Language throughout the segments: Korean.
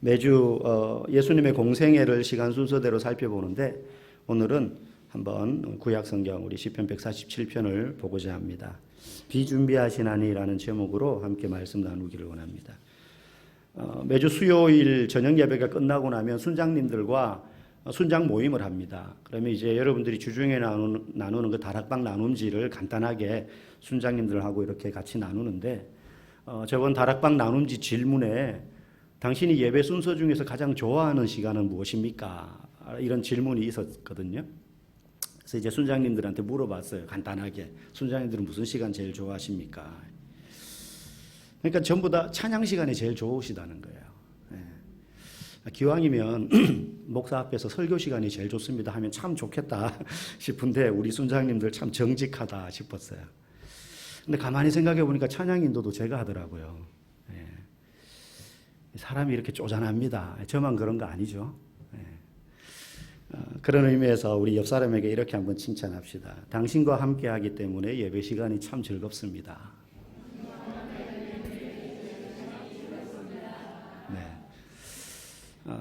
매주 예수님의 공생애를 시간 순서대로 살펴보는데 오늘은 한번 구약성경 우리 시편 147편을 보고자 합니다. 비준비하시나니라는 제목으로 함께 말씀 나누기를 원합니다. 매주 수요일 저녁 예배가 끝나고 나면 순장님들과 순장 모임을 합니다. 그러면 이제 여러분들이 주중에 나누는 그 다락방 나눔지를 간단하게 순장님들하고 이렇게 같이 나누는데 저번 다락방 나눔지 질문에 당신이 예배 순서 중에서 가장 좋아하는 시간은 무엇입니까? 이런 질문이 있었거든요. 그래서 이제 순장님들한테 물어봤어요. 간단하게. 순장님들은 무슨 시간 제일 좋아하십니까? 그러니까 전부 다 찬양 시간이 제일 좋으시다는 거예요. 기왕이면 목사 앞에서 설교 시간이 제일 좋습니다 하면 참 좋겠다 싶은데 우리 순장님들 참 정직하다 싶었어요. 근데 가만히 생각해 보니까 찬양 인도도 제가 하더라고요. 사람이 이렇게 쪼잔합니다. 저만 그런 거 아니죠. 그런 의미에서 우리 옆 사람에게 이렇게 한번 칭찬합시다. 당신과 함께 하기 때문에 예배 시간이 참 즐겁습니다. 네.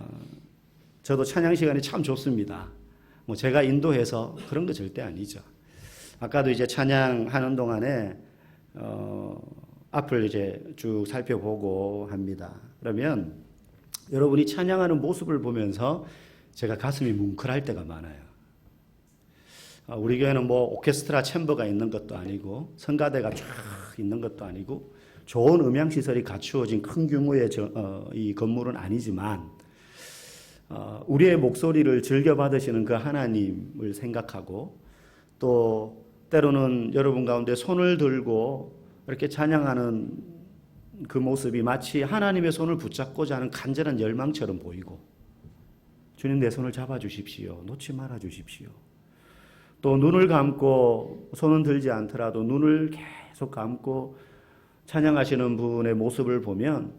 저도 찬양 시간이 참 좋습니다. 뭐 제가 인도해서 그런 거 절대 아니죠. 아까도 이제 찬양하는 동안에 앞을 이제 쭉 살펴보고 합니다. 그러면 여러분이 찬양하는 모습을 보면서 제가 가슴이 뭉클할 때가 많아요. 우리 교회는 뭐 오케스트라 챔버가 있는 것도 아니고 성가대가 쫙 있는 것도 아니고 좋은 음향 시설이 갖추어진 큰 규모의 이 건물은 아니지만 우리의 목소리를 즐겨 받으시는 그 하나님을 생각하고 또 때로는 여러분 가운데 손을 들고 이렇게 찬양하는 그 모습이 마치 하나님의 손을 붙잡고자 하는 간절한 열망처럼 보이고 주님 내 손을 잡아주십시오. 놓지 말아주십시오. 또 눈을 감고 손은 들지 않더라도 눈을 계속 감고 찬양하시는 분의 모습을 보면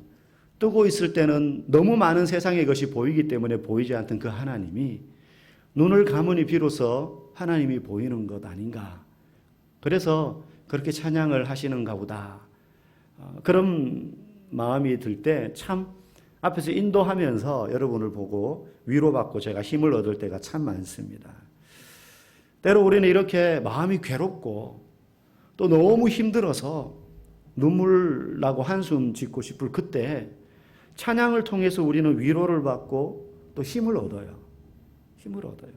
뜨고 있을 때는 너무 많은 세상의 것이 보이기 때문에 보이지 않던 그 하나님이 눈을 감으니 비로소 하나님이 보이는 것 아닌가. 그래서 그렇게 찬양을 하시는가 보다. 그런 마음이 들 때 참 앞에서 인도하면서 여러분을 보고 위로받고 제가 힘을 얻을 때가 참 많습니다. 때로 우리는 이렇게 마음이 괴롭고 또 너무 힘들어서 눈물 나고 한숨 짓고 싶을 그때 찬양을 통해서 우리는 위로를 받고 또 힘을 얻어요. 힘을 얻어요.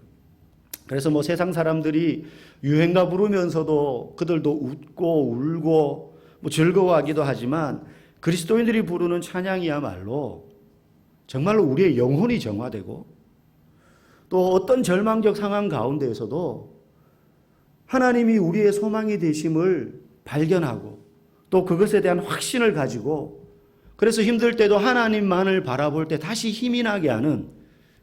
그래서 뭐 세상 사람들이 유행가 부르면서도 그들도 웃고 울고 뭐 즐거워하기도 하지만 그리스도인들이 부르는 찬양이야말로 정말로 우리의 영혼이 정화되고 또 어떤 절망적 상황 가운데에서도 하나님이 우리의 소망이 되심을 발견하고 또 그것에 대한 확신을 가지고 그래서 힘들 때도 하나님만을 바라볼 때 다시 힘이 나게 하는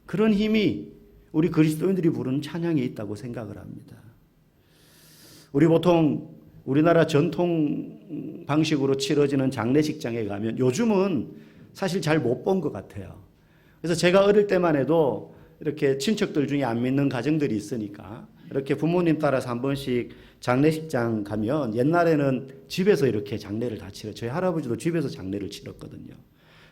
그런 힘이 우리 그리스도인들이 부르는 찬양에 있다고 생각을 합니다. 우리 보통 우리나라 전통 방식으로 치러지는 장례식장에 가면 요즘은 사실 잘 못 본 것 같아요. 그래서 제가 어릴 때만 해도 이렇게 친척들 중에 안 믿는 가정들이 있으니까 이렇게 부모님 따라서 한 번씩 장례식장 가면 옛날에는 집에서 이렇게 장례를 다 치러요. 저희 할아버지도 집에서 장례를 치렀거든요.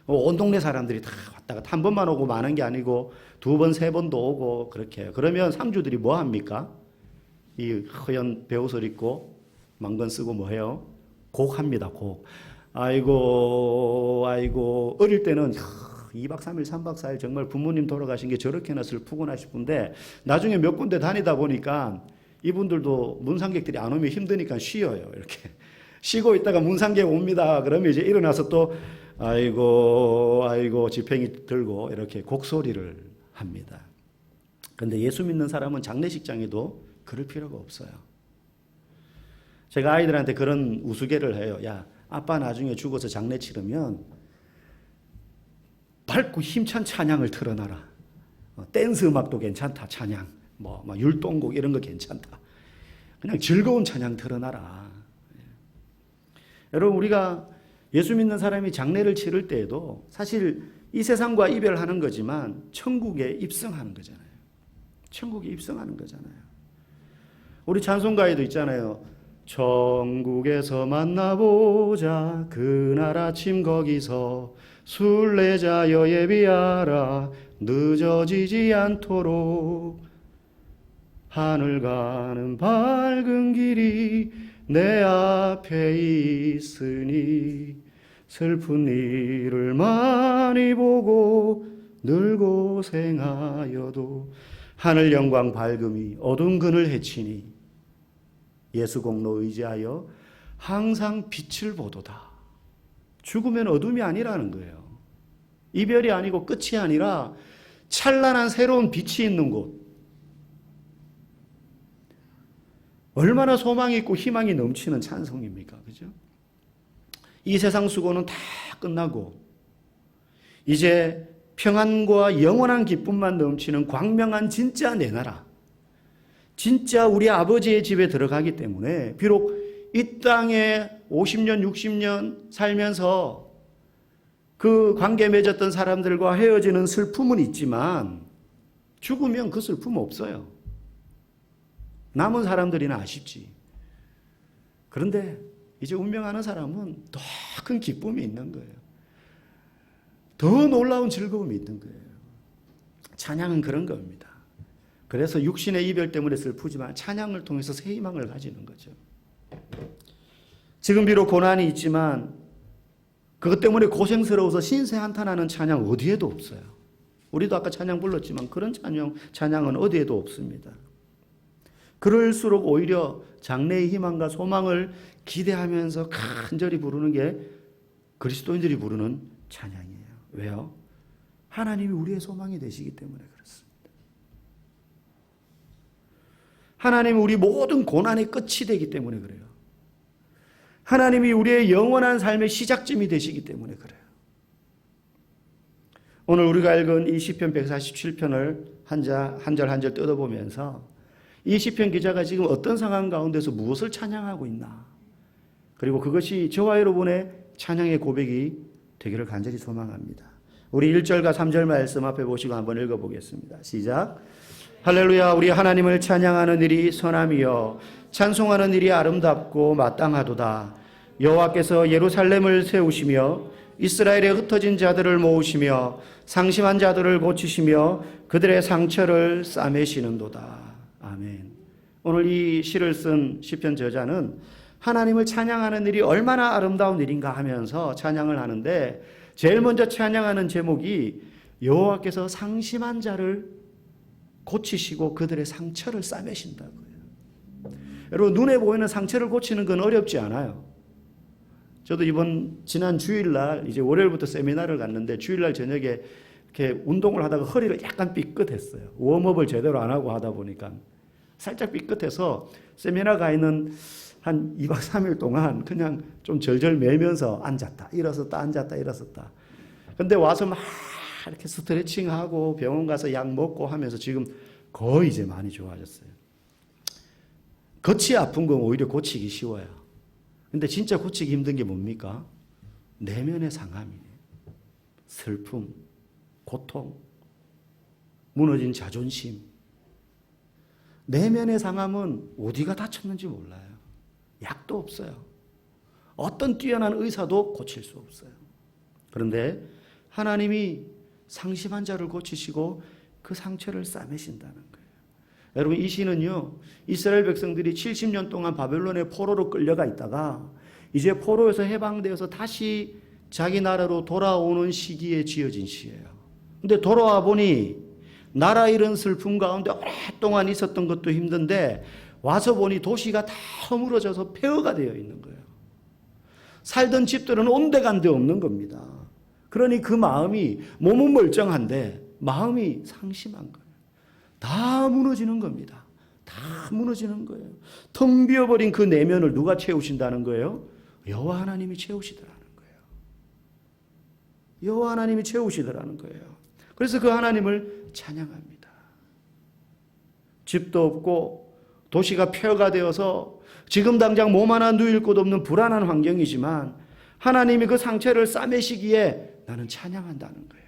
온 동네 사람들이 다 왔다 갔다 한 번만 오고 마는 게 아니고 두 번, 세 번도 오고 그렇게 해요. 그러면 상주들이 뭐 합니까? 이 허연 배옷을 입고 망건 쓰고 뭐 해요? 곡 합니다. 곡. 아이고 아이고 어릴 때는 2박 3일 3박 4일 정말 부모님 돌아가신 게 저렇게나 슬프구나 싶은데 나중에 몇 군데 다니다 보니까 이분들도 문상객들이 안 오면 힘드니까 쉬어요. 이렇게 쉬고 있다가 문상객 옵니다. 그러면 이제 일어나서 또 아이고 아이고 지팽이 들고 이렇게 곡소리를 합니다. 그런데 예수 믿는 사람은 장례식장에도 그럴 필요가 없어요. 제가 아이들한테 그런 우스개를 해요. 야, 아빠 나중에 죽어서 장례 치르면 밝고 힘찬 찬양을 틀어놔라. 댄스 음악도 괜찮다. 찬양. 뭐 율동곡 이런 거 괜찮다. 그냥 즐거운 찬양 틀어놔라. 여러분 우리가 예수 믿는 사람이 장례를 치를 때에도 사실 이 세상과 이별하는 거지만 천국에 입성하는 거잖아요. 천국에 입성하는 거잖아요. 우리 찬송가에도 있잖아요. 천국에서 만나보자 그날 아침 거기서 순례자여 예비하라 늦어지지 않도록. 하늘 가는 밝은 길이 내 앞에 있으니 슬픈 일을 많이 보고 늘 고생하여도 하늘 영광 밝음이 어두운 그늘 해치니 예수 공로 의지하여 항상 빛을 보도다. 죽으면 어둠이 아니라는 거예요. 이별이 아니고 끝이 아니라 찬란한 새로운 빛이 있는 곳. 얼마나 소망이 있고 희망이 넘치는 찬송입니까? 그죠? 이 세상 수고는 다 끝나고 이제 평안과 영원한 기쁨만 넘치는 광명한 진짜 내 나라, 진짜 우리 아버지의 집에 들어가기 때문에 비록 이 땅에 50년, 60년 살면서 그 관계 맺었던 사람들과 헤어지는 슬픔은 있지만 죽으면 그 슬픔 없어요. 남은 사람들이나 아쉽지. 그런데 이제 운명하는 사람은 더 큰 기쁨이 있는 거예요. 더 놀라운 즐거움이 있는 거예요. 찬양은 그런 겁니다. 그래서 육신의 이별 때문에 슬프지만 찬양을 통해서 새 희망을 가지는 거죠. 지금 비록 고난이 있지만 그것 때문에 고생스러워서 신세 한탄하는 찬양 어디에도 없어요. 우리도 아까 찬양 불렀지만 그런 찬양은 어디에도 없습니다. 그럴수록 오히려 장래의 희망과 소망을 기대하면서 간절히 부르는 게 그리스도인들이 부르는 찬양이에요. 왜요? 하나님이 우리의 소망이 되시기 때문에 그렇습니다. 하나님이 우리 모든 고난의 끝이 되기 때문에 그래요. 하나님이 우리의 영원한 삶의 시작점이 되시기 때문에 그래요. 오늘 우리가 읽은 이 시편 147편을 한 절 한 절 뜯어보면서 이 시편 기자가 지금 어떤 상황 가운데서 무엇을 찬양하고 있나, 그리고 그것이 저와 여러분의 찬양의 고백이 되기를 간절히 소망합니다. 우리 1절과 3절 말씀 앞에 보시고 한번 읽어보겠습니다. 시작. 할렐루야. 우리 하나님을 찬양하는 일이 선함이여 찬송하는 일이 아름답고 마땅하도다. 여호와께서 예루살렘을 세우시며 이스라엘에 흩어진 자들을 모으시며 상심한 자들을 고치시며 그들의 상처를 싸매시는도다. 아멘. 오늘 이 시를 쓴 시편 저자는 하나님을 찬양하는 일이 얼마나 아름다운 일인가 하면서 찬양을 하는데 제일 먼저 찬양하는 제목이 여호와께서 상심한 자를 고치시고 그들의 상처를 싸매신다고요. 여러분, 눈에 보이는 상처를 고치는 건 어렵지 않아요. 저도 지난 주일날 이제 월요일부터 세미나를 갔는데 주일날 저녁에 이렇게 운동을 하다가 허리를 약간 삐끗했어요. 웜업을 제대로 안 하고 하다 보니까 살짝 삐끗해서 세미나 가 있는 한 2박 3일 동안 그냥 좀 절절 매면서 앉았다 일어섰다 앉았다 일어섰다. 근데 와서 막 이렇게 스트레칭하고 병원 가서 약 먹고 하면서 지금 거의 이제 많이 좋아졌어요. 겉이 아픈 건 오히려 고치기 쉬워요. 근데 진짜 고치기 힘든 게 뭡니까? 내면의 상함이에요. 슬픔, 고통, 무너진 자존심. 내면의 상함은 어디가 다쳤는지 몰라요. 약도 없어요. 어떤 뛰어난 의사도 고칠 수 없어요. 그런데 하나님이 상심한 자를 고치시고 그 상처를 싸매신다는 거예요. 여러분, 이 시는요, 이스라엘 백성들이 70년 동안 바벨론의 포로로 끌려가 있다가 이제 포로에서 해방되어서 다시 자기 나라로 돌아오는 시기에 지어진 시예요. 근데 돌아와 보니 나라 잃은 슬픔 가운데 오랫동안 있었던 것도 힘든데 와서 보니 도시가 다 허물어져서 폐허가 되어 있는 거예요. 살던 집들은 온데간데 없는 겁니다. 그러니 그 마음이, 몸은 멀쩡한데 마음이 상심한 거예요. 다 무너지는 겁니다. 다 무너지는 거예요. 텅 비어버린 그 내면을 누가 채우신다는 거예요? 여호와 하나님이 채우시더라는 거예요. 여호와 하나님이 채우시더라는 거예요. 그래서 그 하나님을 찬양합니다. 집도 없고 도시가 폐허가 되어서 지금 당장 몸 하나 누일 곳 없는 불안한 환경이지만 하나님이 그 상처를 싸매시기에 나는 찬양한다는 거예요.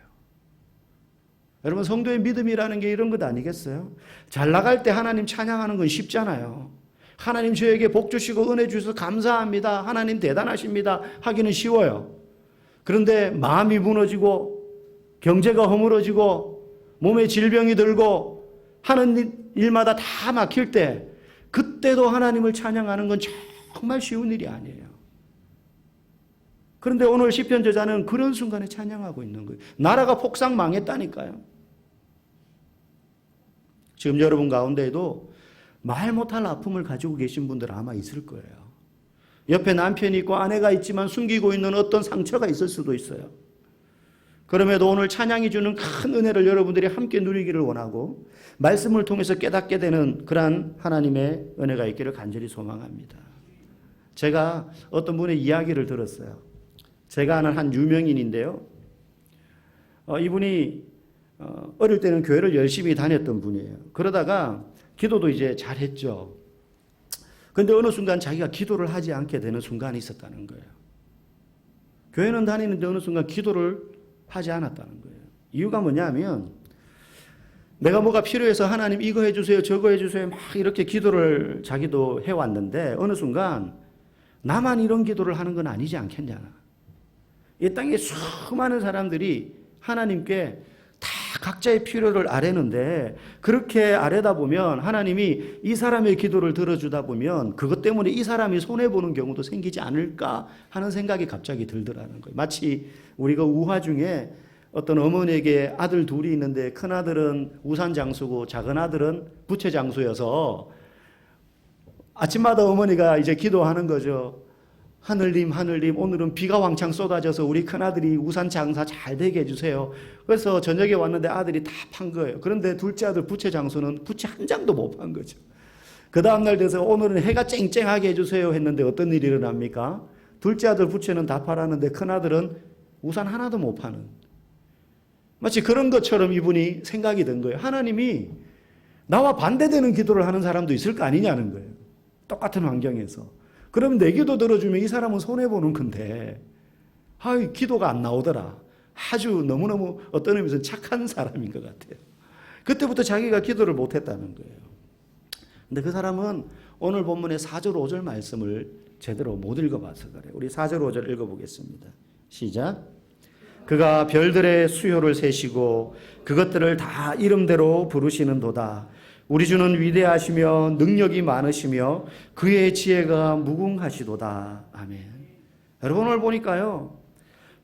여러분, 성도의 믿음이라는 게 이런 것 아니겠어요? 잘 나갈 때 하나님 찬양하는 건 쉽잖아요. 하나님 저에게 복 주시고 은혜 주셔서 감사합니다. 하나님 대단하십니다. 하기는 쉬워요. 그런데 마음이 무너지고 경제가 허물어지고 몸에 질병이 들고 하는 일마다 다 막힐 때 그때도 하나님을 찬양하는 건 정말 쉬운 일이 아니에요. 그런데 오늘 시편 저자는 그런 순간에 찬양하고 있는 거예요. 나라가 폭삭 망했다니까요. 지금 여러분 가운데에도 말 못할 아픔을 가지고 계신 분들 아마 있을 거예요. 옆에 남편이 있고 아내가 있지만 숨기고 있는 어떤 상처가 있을 수도 있어요. 그럼에도 오늘 찬양이 주는 큰 은혜를 여러분들이 함께 누리기를 원하고 말씀을 통해서 깨닫게 되는 그러한 하나님의 은혜가 있기를 간절히 소망합니다. 제가 어떤 분의 이야기를 들었어요. 제가 아는 한 유명인인데요. 이분이 어릴 때는 교회를 열심히 다녔던 분이에요. 그러다가 기도도 이제 잘했죠. 그런데 어느 순간 자기가 기도를 하지 않게 되는 순간이 있었다는 거예요. 교회는 다니는데 어느 순간 기도를 하지 않았다는 거예요. 이유가 뭐냐면 내가 뭐가 필요해서 하나님 이거 해주세요 저거 해주세요 막 이렇게 기도를 자기도 해왔는데 어느 순간 나만 이런 기도를 하는 건 아니지 않겠냐. 이 땅에 수많은 사람들이 하나님께 다 각자의 필요를 아뢰는데 그렇게 아뢰다 보면 하나님이 이 사람의 기도를 들어주다 보면 그것 때문에 이 사람이 손해보는 경우도 생기지 않을까 하는 생각이 갑자기 들더라는 거예요. 마치 우리가 우화 중에 어떤 어머니에게 아들 둘이 있는데 큰아들은 우산장수고 작은아들은 부채장수여서 아침마다 어머니가 이제 기도하는 거죠. 하늘님 하늘님 오늘은 비가 왕창 쏟아져서 우리 큰아들이 우산 장사 잘 되게 해주세요. 그래서 저녁에 왔는데 아들이 다 판 거예요. 그런데 둘째 아들 부채장수는 부채 한 장도 못 판 거죠. 그 다음날 돼서 오늘은 해가 쨍쨍하게 해주세요 했는데 어떤 일이 일어납니까? 둘째 아들 부채는 다 팔았는데 큰아들은 우산 하나도 못 파는, 마치 그런 것처럼 이분이 생각이 든 거예요. 하나님이 나와 반대되는 기도를 하는 사람도 있을 거 아니냐는 거예요. 똑같은 환경에서. 그럼 내 기도 들어주면 이 사람은 손해보는 건데 기도가 안 나오더라. 아주 너무너무 어떤 의미에서 착한 사람인 것 같아요. 그때부터 자기가 기도를 못했다는 거예요. 근데 그 사람은 오늘 본문의 4절 5절 말씀을 제대로 못 읽어봐서 그래요. 우리 4절 5절 읽어보겠습니다. 시작. 그가 별들의 수요를 세시고 그것들을 다 이름대로 부르시는도다. 우리 주는 위대하시며 능력이 많으시며 그의 지혜가 무궁하시도다. 아멘. 여러분 오늘 보니까요.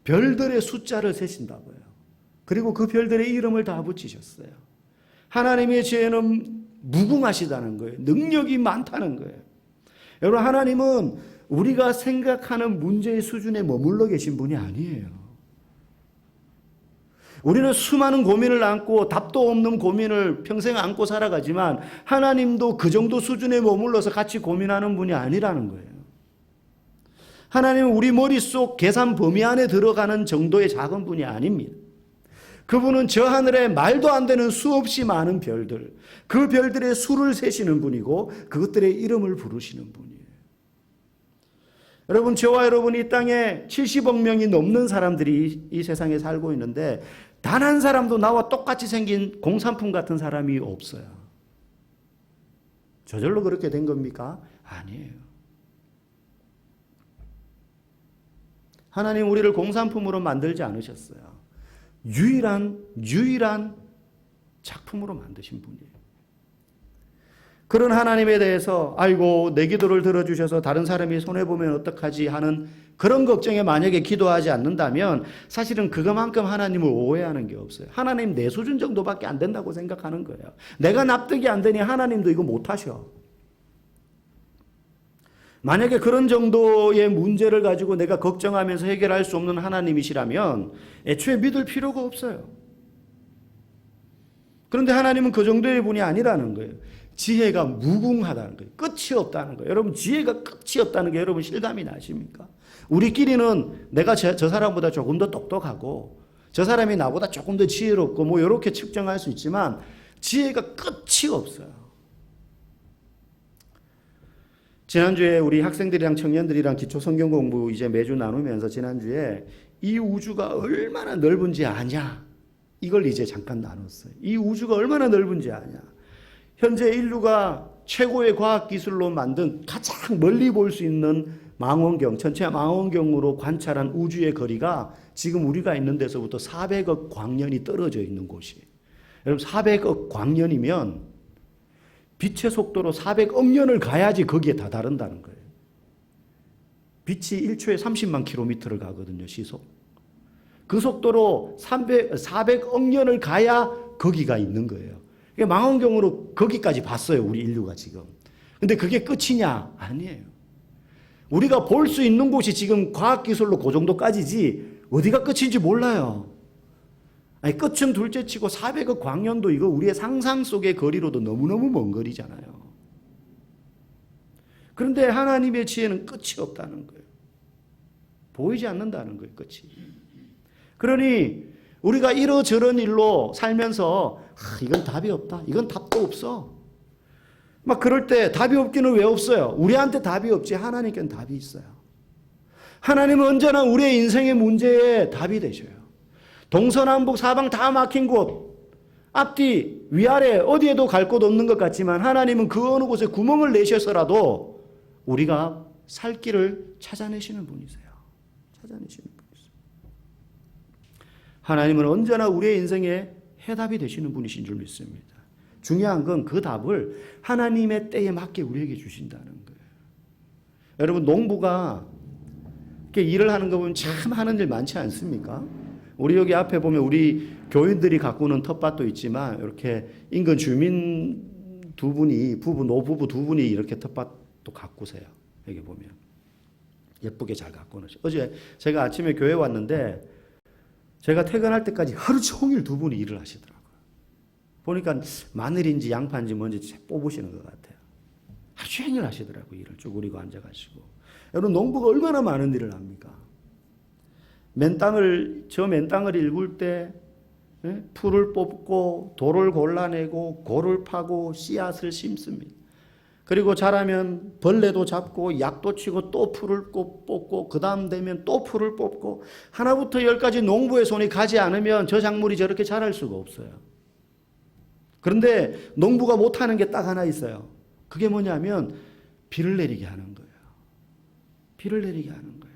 별들의 숫자를 세신다고요. 그리고 그 별들의 이름을 다 붙이셨어요. 하나님의 지혜는 무궁하시다는 거예요. 능력이 많다는 거예요. 여러분 하나님은 우리가 생각하는 문제의 수준에 머물러 계신 분이 아니에요. 우리는 수많은 고민을 안고 답도 없는 고민을 평생 안고 살아가지만 하나님도 그 정도 수준에 머물러서 같이 고민하는 분이 아니라는 거예요. 하나님은 우리 머릿속 계산 범위 안에 들어가는 정도의 작은 분이 아닙니다. 그분은 저 하늘에 말도 안 되는 수없이 많은 별들, 그 별들의 수를 세시는 분이고 그것들의 이름을 부르시는 분이에요. 여러분 저와 여러분이 이 땅에 70억 명이 넘는 사람들이 이 세상에 살고 있는데 단 한 사람도 나와 똑같이 생긴 공산품 같은 사람이 없어요. 저절로 그렇게 된 겁니까? 아니에요. 하나님 우리를 공산품으로 만들지 않으셨어요. 유일한 작품으로 만드신 분이에요. 그런 하나님에 대해서 아이고 내 기도를 들어주셔서 다른 사람이 손해보면 어떡하지 하는 그런 걱정에 만약에 기도하지 않는다면 사실은 그것만큼 하나님을 오해하는 게 없어요. 하나님 내 수준 정도밖에 안 된다고 생각하는 거예요. 내가 납득이 안 되니 하나님도 이거 못하셔. 만약에 그런 정도의 문제를 가지고 내가 걱정하면서 해결할 수 없는 하나님이시라면 애초에 믿을 필요가 없어요. 그런데 하나님은 그 정도의 분이 아니라는 거예요. 지혜가 무궁하다는 거예요. 끝이 없다는 거예요. 여러분 지혜가 끝이 없다는 게 여러분 실감이 나십니까? 우리끼리는 내가 저 사람보다 조금 더 똑똑하고 저 사람이 나보다 조금 더 지혜롭고 뭐 이렇게 측정할 수 있지만 지혜가 끝이 없어요. 지난주에 우리 학생들이랑 청년들이랑 기초 성경 공부 이제 매주 나누면서 지난주에 이 우주가 얼마나 넓은지 아냐? 이걸 이제 잠깐 나눴어요. 이 우주가 얼마나 넓은지 아냐? 현재 인류가 최고의 과학기술로 만든 가장 멀리 볼 수 있는 망원경, 전체 망원경으로 관찰한 우주의 거리가 지금 우리가 있는 데서부터 400억 광년이 떨어져 있는 곳이에요. 여러분 400억 광년이면 빛의 속도로 400억 년을 가야지 거기에 다다른다는 거예요. 빛이 1초에 30만 킬로미터를 가거든요, 시속. 그 속도로 400억 년을 가야 거기가 있는 거예요. 망원경으로 거기까지 봤어요, 우리 인류가 지금. 근데 그게 끝이냐? 아니에요. 우리가 볼 수 있는 곳이 지금 과학기술로 그 정도까지지 어디가 끝인지 몰라요. 아니, 끝은 둘째치고 400억 광년도 이거 우리의 상상 속의 거리로도 너무너무 먼 거리잖아요. 그런데 하나님의 지혜는 끝이 없다는 거예요. 보이지 않는다는 거예요, 끝이. 그러니 우리가 이러저런 일로 살면서 이건 답이 없다. 이건 답도 없어. 막 그럴 때 답이 없기는 왜 없어요? 우리한테 답이 없지 하나님께는 답이 있어요. 하나님은 언제나 우리의 인생의 문제에 답이 되셔요. 동서남북 사방 다 막힌 곳, 앞뒤 위아래 어디에도 갈 곳 없는 것 같지만 하나님은 그 어느 곳에 구멍을 내셔서라도 우리가 살 길을 찾아내시는 분이세요. 찾아내시는 분이세요. 하나님은 언제나 우리의 인생에 해답이 되시는 분이신 줄 믿습니다. 중요한 건 그 답을 하나님의 때에 맞게 우리에게 주신다는 거예요. 여러분 농부가 이렇게 일을 하는 거 보면 참 하는 일 많지 않습니까? 우리 여기 앞에 보면 우리 교인들이 가꾸는 텃밭도 있지만 이렇게 인근 주민 두 분이 노부부 두 분이 이렇게 텃밭도 가꾸세요. 여기 보면 예쁘게 잘 가꾸는. 어제 제가 아침에 교회 왔는데 제가 퇴근할 때까지 하루 종일 두 분이 일을 하시더라고요. 보니까 마늘인지 양파인지 뭔지 뽑으시는 것 같아요. 하루 종일 하시더라고요. 일을 쭈그리고 앉아가시고. 여러분 농부가 얼마나 많은 일을 합니까? 저 맨땅을 일굴 때 풀을 뽑고 돌을 골라내고 골을 파고 씨앗을 심습니다. 그리고 자라면 벌레도 잡고 약도 치고 또 풀을 뽑고 그 다음 되면 또 풀을 뽑고 하나부터 열까지 농부의 손이 가지 않으면 저 작물이 저렇게 자랄 수가 없어요. 그런데 농부가 못하는 게 딱 하나 있어요. 그게 뭐냐면 비를 내리게 하는 거예요. 비를 내리게 하는 거예요.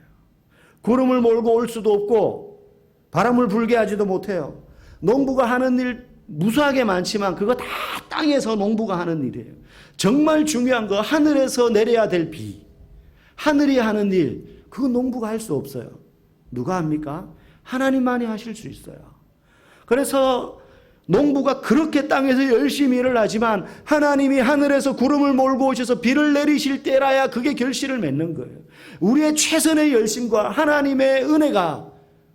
구름을 몰고 올 수도 없고 바람을 불게 하지도 못해요. 농부가 하는 일 무수하게 많지만 그거 다 땅에서 농부가 하는 일이에요. 정말 중요한 거 하늘에서 내려야 될 비, 하늘이 하는 일, 그거 농부가 할 수 없어요. 누가 합니까? 하나님만이 하실 수 있어요. 그래서 농부가 그렇게 땅에서 열심히 일을 하지만 하나님이 하늘에서 구름을 몰고 오셔서 비를 내리실 때라야 그게 결실을 맺는 거예요. 우리의 최선의 열심과 하나님의 은혜가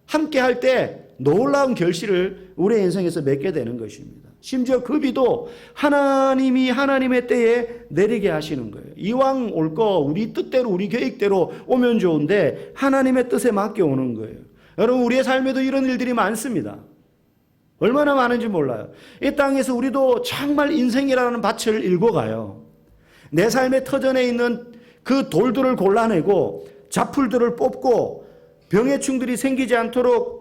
함께 할 때 놀라운 결실을 우리의 인생에서 맺게 되는 것입니다. 심지어 그 비도 하나님이 하나님의 때에 내리게 하시는 거예요. 이왕 올 거 우리 뜻대로 우리 계획대로 오면 좋은데 하나님의 뜻에 맡겨 오는 거예요. 여러분 우리의 삶에도 이런 일들이 많습니다. 얼마나 많은지 몰라요. 이 땅에서 우리도 정말 인생이라는 밭을 일궈가요. 내 삶의 터전에 있는 그 돌들을 골라내고 잡풀들을 뽑고 병해충들이 생기지 않도록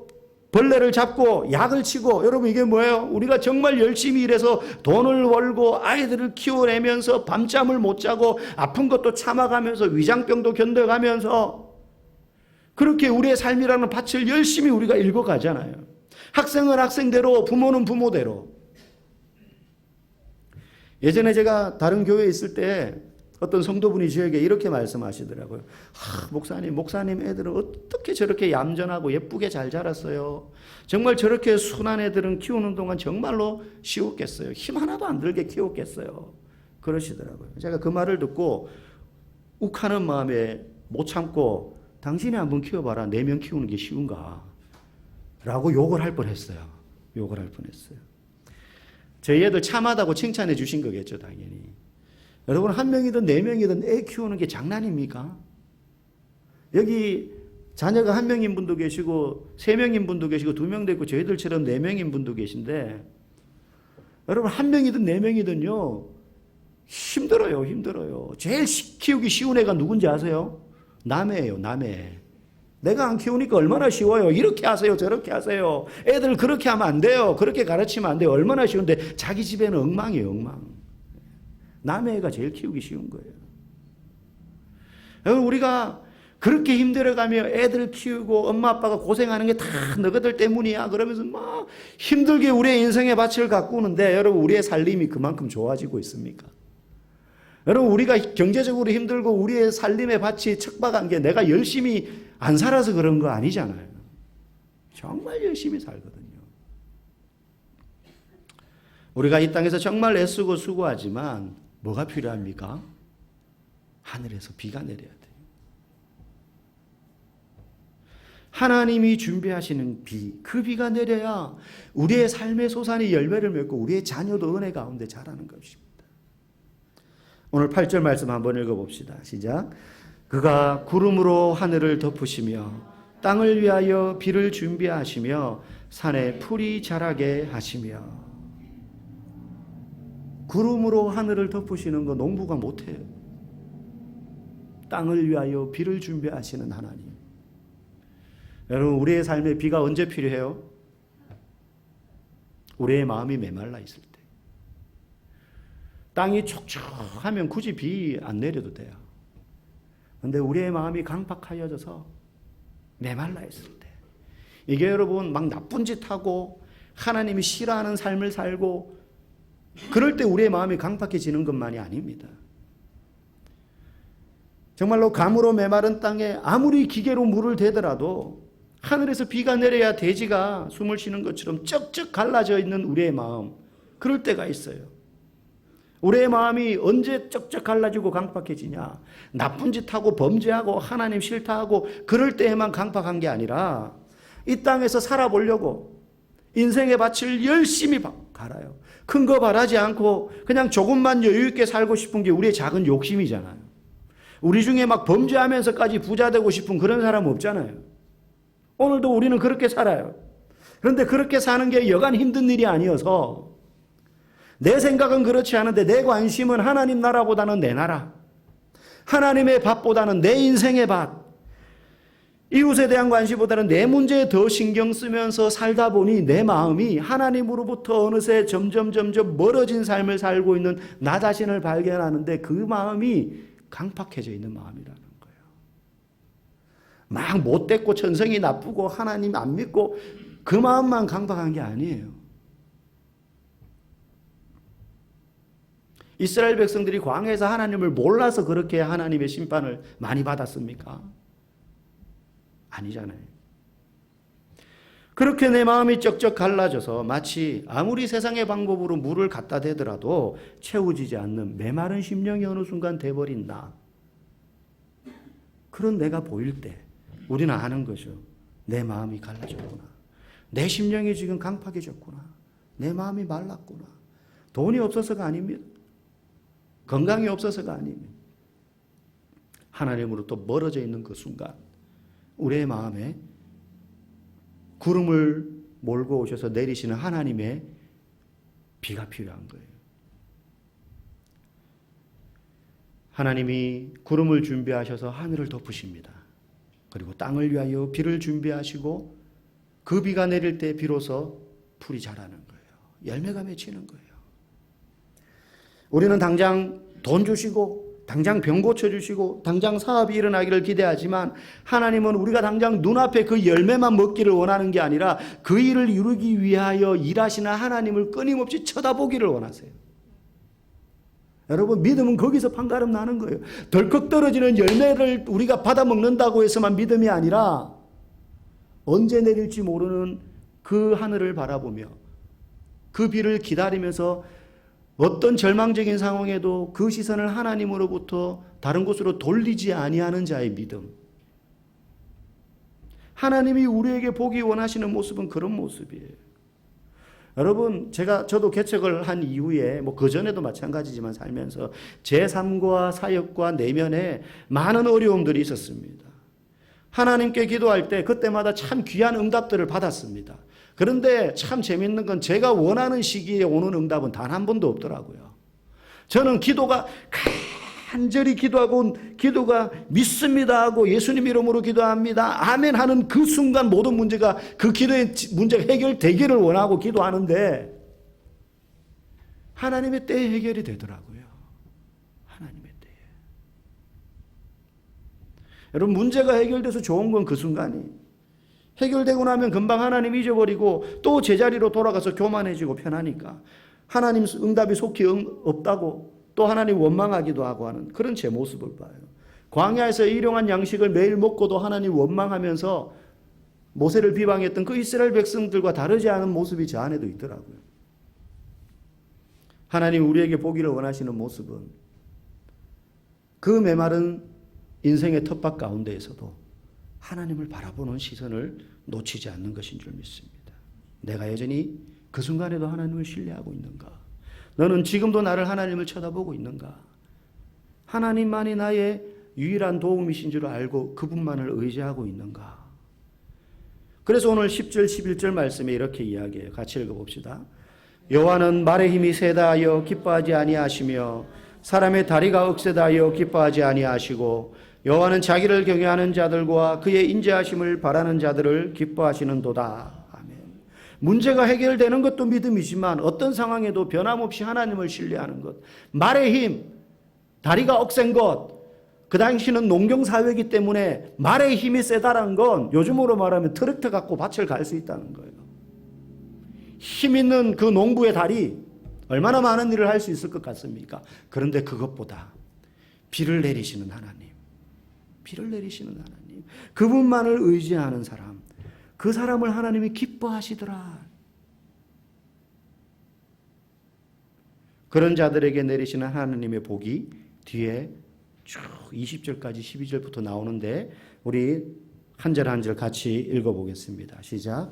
벌레를 잡고 약을 치고 여러분 이게 뭐예요? 우리가 정말 열심히 일해서 돈을 벌고 아이들을 키워내면서 밤잠을 못 자고 아픈 것도 참아가면서 위장병도 견뎌가면서 그렇게 우리의 삶이라는 밭을 열심히 우리가 일궈가잖아요. 학생은 학생대로 부모는 부모대로. 예전에 제가 다른 교회에 있을 때 어떤 성도분이 저에게 이렇게 말씀하시더라고요. 목사님 애들은 어떻게 저렇게 얌전하고 예쁘게 잘 자랐어요. 정말 저렇게 순한 애들은 키우는 동안 정말로 쉬웠겠어요. 힘 하나도 안 들게 키웠겠어요. 그러시더라고요. 제가 그 말을 듣고 욱하는 마음에 못 참고 당신이 한번 키워봐라. 4명 키우는 게 쉬운가? 라고 욕을 할 뻔했어요. 욕을 할 뻔했어요. 저희 애들 참하다고 칭찬해 주신 거겠죠, 당연히. 여러분 1명이든 4명이든 애 키우는 게 장난입니까? 여기 자녀가 1명인 분도 계시고 3명인 분도 계시고 2명도 있고 저희들처럼 4명인 분도 계신데 여러분 1명이든 4명이든요 힘들어요. 제일 키우기 쉬운 애가 누군지 아세요? 남애예요. 남애. 내가 안 키우니까 얼마나 쉬워요. 이렇게 하세요. 저렇게 하세요. 애들 그렇게 하면 안 돼요. 그렇게 가르치면 안 돼요. 얼마나 쉬운데 자기 집에는 엉망이에요. 엉망. 남의 애가 제일 키우기 쉬운 거예요. 여러분 우리가 그렇게 힘들어가며 애들 키우고 엄마 아빠가 고생하는 게 다 너희들 때문이야 그러면서 막 힘들게 우리의 인생의 밭을 가꾸는데 여러분 우리의 살림이 그만큼 좋아지고 있습니까? 여러분 우리가 경제적으로 힘들고 우리의 살림의 밭이 척박한 게 내가 열심히 안 살아서 그런 거 아니잖아요. 정말 열심히 살거든요. 우리가 이 땅에서 정말 애쓰고 수고하지만 뭐가 필요합니까? 하늘에서 비가 내려야 돼요. 하나님이 준비하시는 비, 그 비가 내려야 우리의 삶의 소산이 열매를 맺고 우리의 자녀도 은혜 가운데 자라는 것입니다. 오늘 8절 말씀 한번 읽어봅시다. 시작. 그가 구름으로 하늘을 덮으시며 땅을 위하여 비를 준비하시며 산에 풀이 자라게 하시며. 구름으로 하늘을 덮으시는 거 농부가 못해요. 땅을 위하여 비를 준비하시는 하나님. 여러분 우리의 삶에 비가 언제 필요해요? 우리의 마음이 메말라 있을 때. 땅이 촉촉하면 굳이 비 안 내려도 돼요. 그런데 우리의 마음이 강팍하여져서 메말라 있을 때. 이게 여러분 막 나쁜 짓 하고 하나님이 싫어하는 삶을 살고 그럴 때 우리의 마음이 강팍해지는 것만이 아닙니다. 정말로 가물어 메마른 땅에 아무리 기계로 물을 대더라도 하늘에서 비가 내려야 돼지가 숨을 쉬는 것처럼 쩍쩍 갈라져 있는 우리의 마음, 그럴 때가 있어요. 우리의 마음이 언제 쩍쩍 갈라지고 강팍해지냐? 나쁜 짓 하고 범죄하고 하나님 싫다 하고 그럴 때에만 강팍한 게 아니라 이 땅에서 살아보려고 인생의 밭을 열심히 갈아요. 큰 거 바라지 않고 그냥 조금만 여유 있게 살고 싶은 게 우리의 작은 욕심이잖아요. 우리 중에 막 범죄하면서까지 부자 되고 싶은 그런 사람 없잖아요. 오늘도 우리는 그렇게 살아요. 그런데 그렇게 사는 게 여간 힘든 일이 아니어서 내 생각은 그렇지 않은데 내 관심은 하나님 나라보다는 내 나라, 하나님의 밭보다는 내 인생의 밭, 이웃에 대한 관심보다는 내 문제에 더 신경 쓰면서 살다 보니 내 마음이 하나님으로부터 어느새 점점 멀어진 삶을 살고 있는 나 자신을 발견하는데 그 마음이 강팍해져 있는 마음이라는 거예요. 막 못됐고 천성이 나쁘고 하나님 안 믿고 그 마음만 강팍한 게 아니에요. 이스라엘 백성들이 광야에서 하나님을 몰라서 그렇게 하나님의 심판을 많이 받았습니까? 아니잖아요. 그렇게 내 마음이 쩍쩍 갈라져서 마치 아무리 세상의 방법으로 물을 갖다 대더라도 채워지지 않는 메마른 심령이 어느 순간 돼버린 나. 그런 내가 보일 때 우리는 아는 거죠. 내 마음이 갈라졌구나. 내 심령이 지금 강팍해졌구나. 내 마음이 말랐구나. 돈이 없어서가 아닙니다. 건강이 없어서가 아닙니다. 하나님으로부터 멀어져 있는 그 순간 우리의 마음에 구름을 몰고 오셔서 내리시는 하나님의 비가 필요한 거예요. 하나님이 구름을 준비하셔서 하늘을 덮으십니다. 그리고 땅을 위하여 비를 준비하시고 그 비가 내릴 때 비로소 풀이 자라는 거예요. 열매가 맺히는 거예요. 우리는 당장 돈 주시고 당장 병 고쳐주시고 당장 사업이 일어나기를 기대하지만 하나님은 우리가 당장 눈앞에 그 열매만 먹기를 원하는 게 아니라 그 일을 이루기 위하여 일하시는 하나님을 끊임없이 쳐다보기를 원하세요. 여러분 믿음은 거기서 판가름 나는 거예요. 덜컥 떨어지는 열매를 우리가 받아 먹는다고 해서만 믿음이 아니라 언제 내릴지 모르는 그 하늘을 바라보며 그 비를 기다리면서 어떤 절망적인 상황에도 그 시선을 하나님으로부터 다른 곳으로 돌리지 아니하는 자의 믿음. 하나님이 우리에게 보기 원하시는 모습은 그런 모습이에요. 여러분, 저도 개척을 한 이후에 그 전에도 마찬가지지만 살면서 제 삶과 사역과 내면에 많은 어려움들이 있었습니다. 하나님께 기도할 때 그때마다 참 귀한 응답들을 받았습니다. 그런데 참 재밌는 건 제가 원하는 시기에 오는 응답은 단 한 번도 없더라고요. 저는 기도가 간절히 기도하고 기도가 믿습니다 하고 예수님 이름으로 기도합니다. 아멘 하는 그 순간 모든 문제가 그 기도의 문제가 해결되기를 원하고 기도하는데 하나님의 때에 해결이 되더라고요. 하나님의 때에. 여러분, 문제가 해결돼서 좋은 건 그 순간이. 해결되고 나면 금방 하나님 잊어버리고 또 제자리로 돌아가서 교만해지고 편하니까 하나님 응답이 속히 없다고 또 하나님 원망하기도 하고 하는 그런 제 모습을 봐요. 광야에서 일용한 양식을 매일 먹고도 하나님 원망하면서 모세를 비방했던 그 이스라엘 백성들과 다르지 않은 모습이 저 안에도 있더라고요. 하나님 우리에게 보기를 원하시는 모습은 그 메마른 인생의 텃밭 가운데에서도 하나님을 바라보는 시선을 놓치지 않는 것인 줄 믿습니다. 내가 여전히 그 순간에도 하나님을 신뢰하고 있는가? 너는 지금도 나를 하나님을 쳐다보고 있는가? 하나님만이 나의 유일한 도움이신 줄 알고 그분만을 의지하고 있는가? 그래서 오늘 10절 11절 말씀에 이렇게 이야기해요. 같이 읽어봅시다. 여호와는 말의 힘이 세다 하여 기뻐하지 아니하시며 사람의 다리가 억세다 하여 기뻐하지 아니하시고 여호와는 자기를 경외하는 자들과 그의 인자하심을 바라는 자들을 기뻐하시는도다. 아멘. 문제가 해결되는 것도 믿음이지만 어떤 상황에도 변함없이 하나님을 신뢰하는 것. 말의 힘, 다리가 억센 것. 그 당시는 농경사회이기 때문에 말의 힘이 세다는 건 요즘으로 말하면 트랙터 갖고 밭을 갈 수 있다는 거예요. 힘 있는 그 농부의 다리 얼마나 많은 일을 할 수 있을 것 같습니까? 그런데 그것보다 비를 내리시는 하나님, 비를 내리시는 하나님, 그분만을 의지하는 사람, 그 사람을 하나님이 기뻐하시더라. 그런 자들에게 내리시는 하나님의 복이 뒤에 쭉 20절까지 12절부터 나오는데 우리 한 절 한 절 같이 읽어보겠습니다. 시작.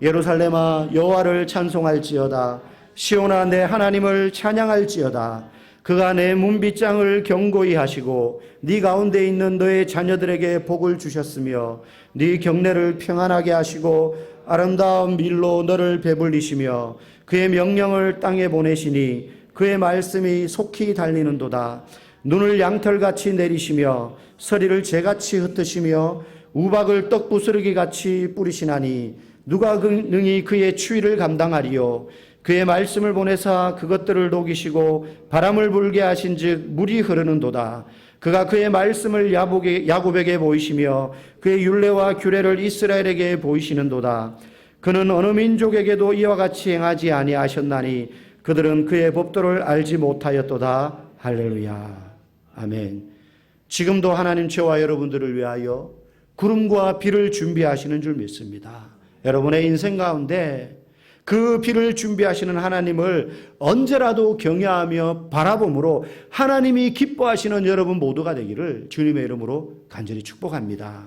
예루살렘아 여호와를 찬송할지어다. 시온아 내 하나님을 찬양할지어다. 그가 내 문빗장을 견고히 하시고 네 가운데 있는 너의 자녀들에게 복을 주셨으며 네 경내를 평안하게 하시고 아름다운 밀로 너를 배불리시며 그의 명령을 땅에 보내시니 그의 말씀이 속히 달리는도다. 눈을 양털같이 내리시며 서리를 재같이 흩으시며 우박을 떡부스러기같이 뿌리시나니 누가 능히 그의 추위를 감당하리요. 그의 말씀을 보내사 그것들을 녹이시고 바람을 불게 하신즉 물이 흐르는도다. 그가 그의 말씀을 야곱에게 보이시며 그의 율례와 규례를 이스라엘에게 보이시는도다. 그는 어느 민족에게도 이와 같이 행하지 아니하셨나니 그들은 그의 법도를 알지 못하였도다. 할렐루야. 아멘. 지금도 하나님 저와 여러분들을 위하여 구름과 비를 준비하시는 줄 믿습니다. 여러분의 인생 가운데 그 비를 준비하시는 하나님을 언제라도 경외하며 바라봄으로 하나님이 기뻐하시는 여러분 모두가 되기를 주님의 이름으로 간절히 축복합니다.